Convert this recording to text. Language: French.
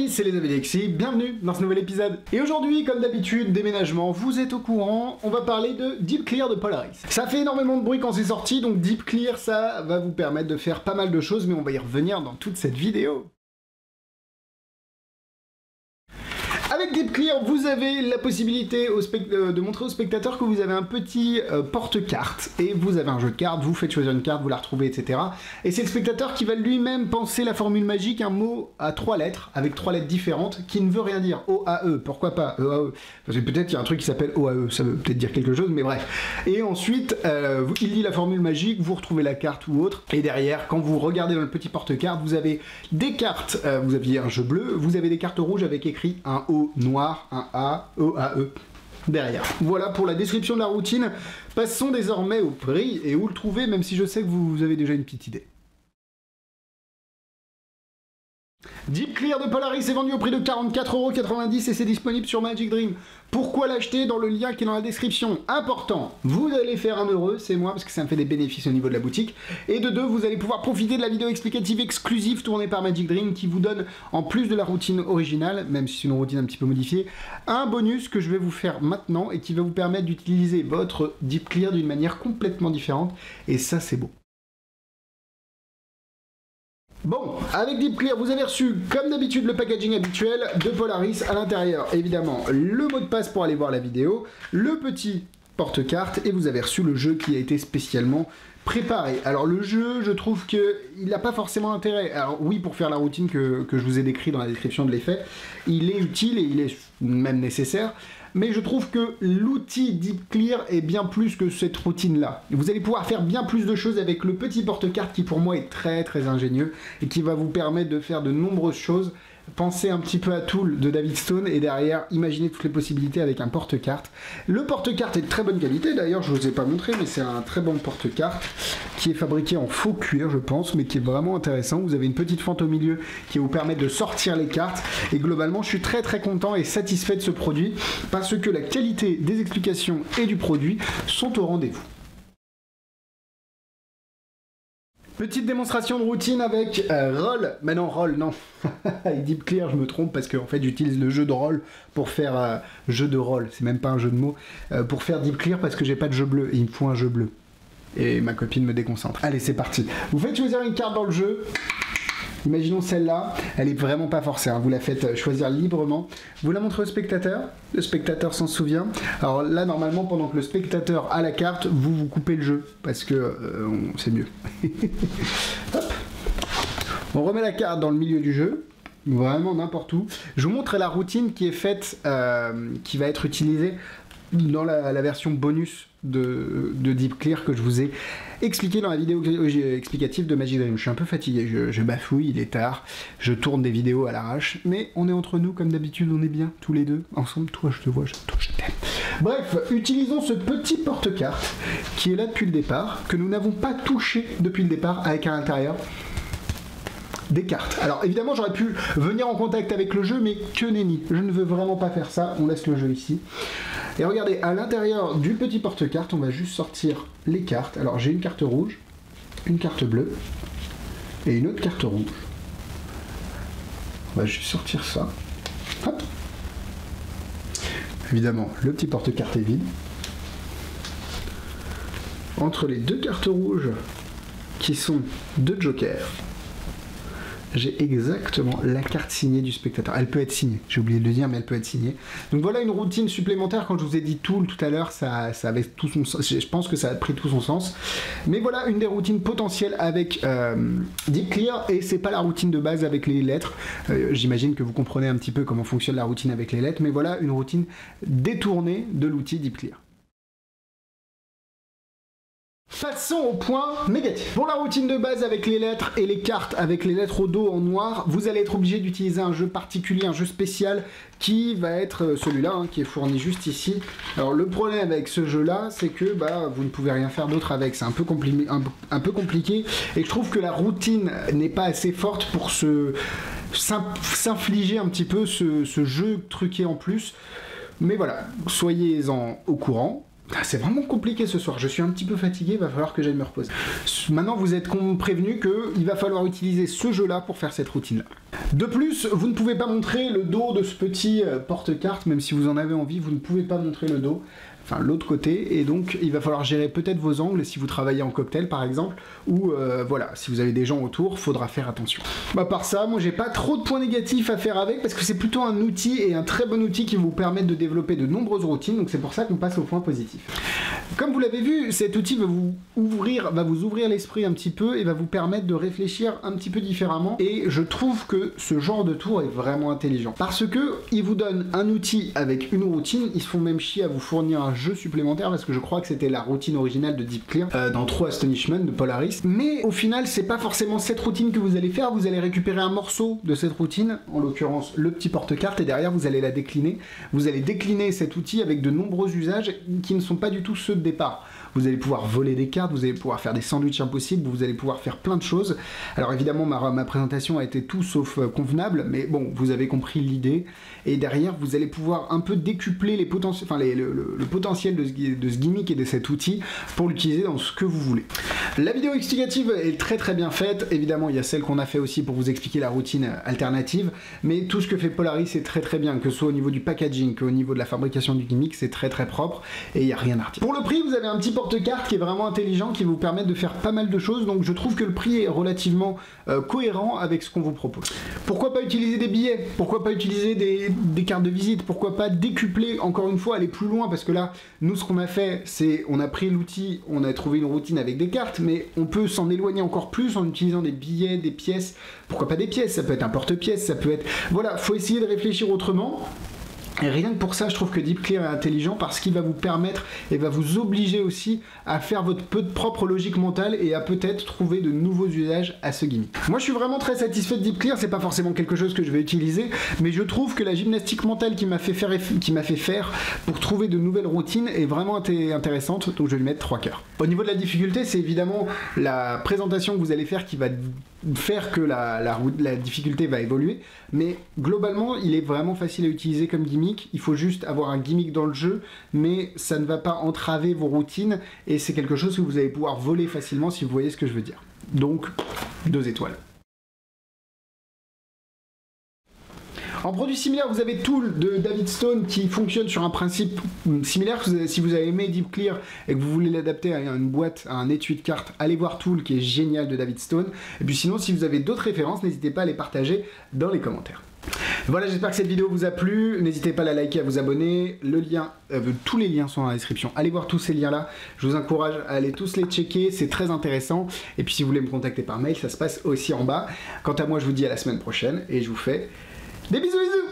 Salut, c'est les Avilexi, bienvenue dans ce nouvel épisode. Et aujourd'hui, comme d'habitude, déménagement, vous êtes au courant, on va parler de Deep Clear de Polaris. Ça fait énormément de bruit quand c'est sorti, donc Deep Clear, ça va vous permettre de faire pas mal de choses, mais on va y revenir dans toute cette vidéo. Avec Deep Clear, vous avez la possibilité de montrer aux spectateurs que vous avez un petit porte-carte et vous avez un jeu de cartes, vous faites choisir une carte, vous la retrouvez, etc. Et c'est le spectateur qui va lui-même penser la formule magique, un mot à 3 lettres, avec 3 lettres différentes, qui ne veut rien dire. O-A-E, pourquoi pas E-A-E? Parce que peut-être qu'il y a un truc qui s'appelle O-A-E, ça veut peut-être dire quelque chose, mais bref. Et ensuite, il lit la formule magique, vous retrouvez la carte ou autre, et derrière, quand vous regardez dans le petit porte-carte, vous avez des cartes, vous aviez un jeu bleu, vous avez des cartes rouges avec écrit un O noir, un A, E-A-E derrière. Voilà pour la description de la routine. Passons désormais au prix et où le trouver, même si je sais que vous avez déjà une petite idée. Deep Clear de Polaris est vendu au prix de 44,90€ et c'est disponible sur Magic Dream. Pourquoi l'acheter? Dans le lien qui est dans la description. Important, vous allez faire un heureux, c'est moi, parce que ça me fait des bénéfices au niveau de la boutique. Et de deux, vous allez pouvoir profiter de la vidéo explicative exclusive tournée par Magic Dream qui vous donne, en plus de la routine originale, même si c'est une routine un petit peu modifiée, un bonus que je vais vous faire maintenant et qui va vous permettre d'utiliser votre Deep Clear d'une manière complètement différente. Et ça, c'est beau. Bon, avec Deep Clear, vous avez reçu, comme d'habitude, le packaging habituel de Polaris. À l'intérieur, évidemment, le mot de passe pour aller voir la vidéo, le petit porte-carte, et vous avez reçu le jeu qui a été spécialement préparé. Alors le jeu, je trouve qu'il n'a pas forcément intérêt. Alors oui, pour faire la routine que je vous ai décrit dans la description de l'effet, il est utile et il est même nécessaire. Mais je trouve que l'outil Deep Clear est bien plus que cette routine-là. Vous allez pouvoir faire bien plus de choses avec le petit porte-carte qui pour moi est très très ingénieux et qui va vous permettre de faire de nombreuses choses. Pensez un petit peu à Tool de David Stone et derrière, imaginez toutes les possibilités avec un porte-carte. Le porte-carte est de très bonne qualité, d'ailleurs je ne vous ai pas montré, mais c'est un très bon porte-carte qui est fabriqué en faux cuir je pense, mais qui est vraiment intéressant. Vous avez une petite fente au milieu qui va vous permettre de sortir les cartes et globalement je suis très très content et satisfait de ce produit parce que la qualité des explications et du produit sont au rendez-vous. Petite démonstration de routine avec Roll, mais non Roll non, avec Deep Clear je me trompe parce que en fait j'utilise le jeu de rôle pour faire jeu de rôle, c'est même pas un jeu de mots, pour faire Deep Clear parce que j'ai pas de jeu bleu et il me faut un jeu bleu. Et ma copine me déconcentre. Allez c'est parti, vous faites choisir une carte dans le jeu. Imaginons celle-là, elle est vraiment pas forcée, hein. Vous la faites choisir librement. Vous la montrez au spectateur, le spectateur s'en souvient. Alors là, normalement, pendant que le spectateur a la carte, vous coupez le jeu, parce que c'est mieux. Hop. On remet la carte dans le milieu du jeu, vraiment n'importe où. Je vous montre la routine qui est faite, qui va être utilisée dans la version bonus de Deep Clear que je vous ai expliqué dans la vidéo explicative de Magic Dream. Je suis un peu fatigué, je bafouille, il est tard, je tourne des vidéos à l'arrache, mais on est entre nous comme d'habitude, on est bien tous les deux, ensemble, toi je te vois, toi je t'aime. Bref, utilisons ce petit porte-carte qui est là depuis le départ, que nous n'avons pas touché depuis le départ, avec à l'intérieur des cartes. Alors évidemment j'aurais pu venir en contact avec le jeu, mais que nenni, je ne veux vraiment pas faire ça, on laisse le jeu ici. Et regardez, à l'intérieur du petit porte-carte, on va juste sortir les cartes. Alors j'ai une carte rouge, une carte bleue et une autre carte rouge. On va juste sortir ça. Hop. Évidemment, le petit porte-carte est vide. Entre les deux cartes rouges, qui sont deux jokers, j'ai exactement la carte signée du spectateur. Elle peut être signée, j'ai oublié de le dire, mais elle peut être signée. Donc voilà une routine supplémentaire. Quand je vous ai dit Tool tout à l'heure, ça avait tout son sens. Je pense que ça a pris tout son sens. Mais voilà une des routines potentielles avec Deep Clear, et c'est pas la routine de base avec les lettres. J'imagine que vous comprenez un petit peu comment fonctionne la routine avec les lettres, mais voilà une routine détournée de l'outil Deep Clear. Passons au point négatif. Pour la routine de base avec les lettres et les cartes avec les lettres au dos en noir, vous allez être obligé d'utiliser un jeu particulier, un jeu spécial qui va être celui-là, hein, qui est fourni juste ici. Alors le problème avec ce jeu-là, c'est que vous ne pouvez rien faire d'autre avec. C'est un peu compliqué et je trouve que la routine n'est pas assez forte pour s'infliger un petit peu ce jeu truqué en plus. Mais voilà, soyez-en au courant. C'est vraiment compliqué ce soir, je suis un petit peu fatigué, il va falloir que j'aille me reposer. Maintenant vous êtes prévenu qu'il va falloir utiliser ce jeu-là pour faire cette routine-là. De plus, vous ne pouvez pas montrer le dos de ce petit porte-carte, même si vous en avez envie, vous ne pouvez pas montrer le dos. Enfin l'autre côté, et donc il va falloir gérer peut-être vos angles si vous travaillez en cocktail par exemple, ou voilà, si vous avez des gens autour, faudra faire attention. À part ça, moi j'ai pas trop de points négatifs à faire avec, parce que c'est plutôt un outil, et un très bon outil qui vous permet de développer de nombreuses routines, donc c'est pour ça qu'on passe au point positif. Comme vous l'avez vu, cet outil va vous ouvrir l'esprit un petit peu, et va vous permettre de réfléchir un petit peu différemment, et je trouve que ce genre de tour est vraiment intelligent, parce que il vous donne un outil avec une routine, ils se font même chier à vous fournir un jeu supplémentaire parce que je crois que c'était la routine originale de Deep Clear dans True Astonishment de Polaris, mais au final c'est pas forcément cette routine que vous allez faire, vous allez récupérer un morceau de cette routine, en l'occurrence le petit porte-carte, et derrière vous allez la décliner, vous allez décliner cet outil avec de nombreux usages qui ne sont pas du tout ceux de départ. Vous allez pouvoir voler des cartes, vous allez pouvoir faire des sandwichs impossibles, vous allez pouvoir faire plein de choses. Alors évidemment ma présentation a été tout sauf convenable, mais bon, vous avez compris l'idée, et derrière vous allez pouvoir un peu décupler les le potentiel de ce gimmick et de cet outil pour l'utiliser dans ce que vous voulez. La vidéo explicative est très très bien faite, évidemment il y a celle qu'on a fait aussi pour vous expliquer la routine alternative, mais tout ce que fait Polaris est très très bien, que ce soit au niveau du packaging, qu'au niveau de la fabrication du gimmick, c'est très très propre, et il n'y a rien à redire. Pour le prix, vous avez un petit porte-carte qui est vraiment intelligent, qui vous permet de faire pas mal de choses, donc je trouve que le prix est relativement cohérent avec ce qu'on vous propose. Pourquoi pas utiliser des billets? Pourquoi pas utiliser des cartes de visite? Pourquoi pas décupler, encore une fois, aller plus loin? Parce que là, nous ce qu'on a fait, c'est on a pris l'outil, on a trouvé une routine avec des cartes, mais on peut s'en éloigner encore plus en utilisant des billets, des pièces. Pourquoi pas des pièces? Ça peut être un porte-pièce, ça peut être... Voilà, faut essayer de réfléchir autrement. Et rien que pour ça, je trouve que Deep Clear est intelligent parce qu'il va vous permettre et va vous obliger aussi à faire votre propre logique mentale et à peut-être trouver de nouveaux usages à ce gimmick. Moi, je suis vraiment très satisfait de Deep Clear. C'est pas forcément quelque chose que je vais utiliser, mais je trouve que la gymnastique mentale qu'il m'a fait faire pour trouver de nouvelles routines est vraiment intéressante. Donc, je vais lui mettre 3 cœurs. Au niveau de la difficulté, c'est évidemment la présentation que vous allez faire qui va faire que la difficulté va évoluer, mais globalement, il est vraiment facile à utiliser comme gimmick. Il faut juste avoir un gimmick dans le jeu, mais ça ne va pas entraver vos routines, et c'est quelque chose que vous allez pouvoir voler facilement si vous voyez ce que je veux dire. Donc, 2 étoiles. En produit similaire, vous avez Tool de David Stone qui fonctionne sur un principe similaire. Si vous avez aimé Deep Clear et que vous voulez l'adapter à une boîte, à un étui de cartes, allez voir Tool qui est génial de David Stone. Et puis sinon, si vous avez d'autres références, n'hésitez pas à les partager dans les commentaires. Voilà, j'espère que cette vidéo vous a plu. N'hésitez pas à la liker, à vous abonner. Le lien, tous les liens sont dans la description. Allez voir tous ces liens-là. Je vous encourage à aller tous les checker, c'est très intéressant. Et puis si vous voulez me contacter par mail, ça se passe aussi en bas. Quant à moi, je vous dis à la semaine prochaine et je vous fais des bisous bisous.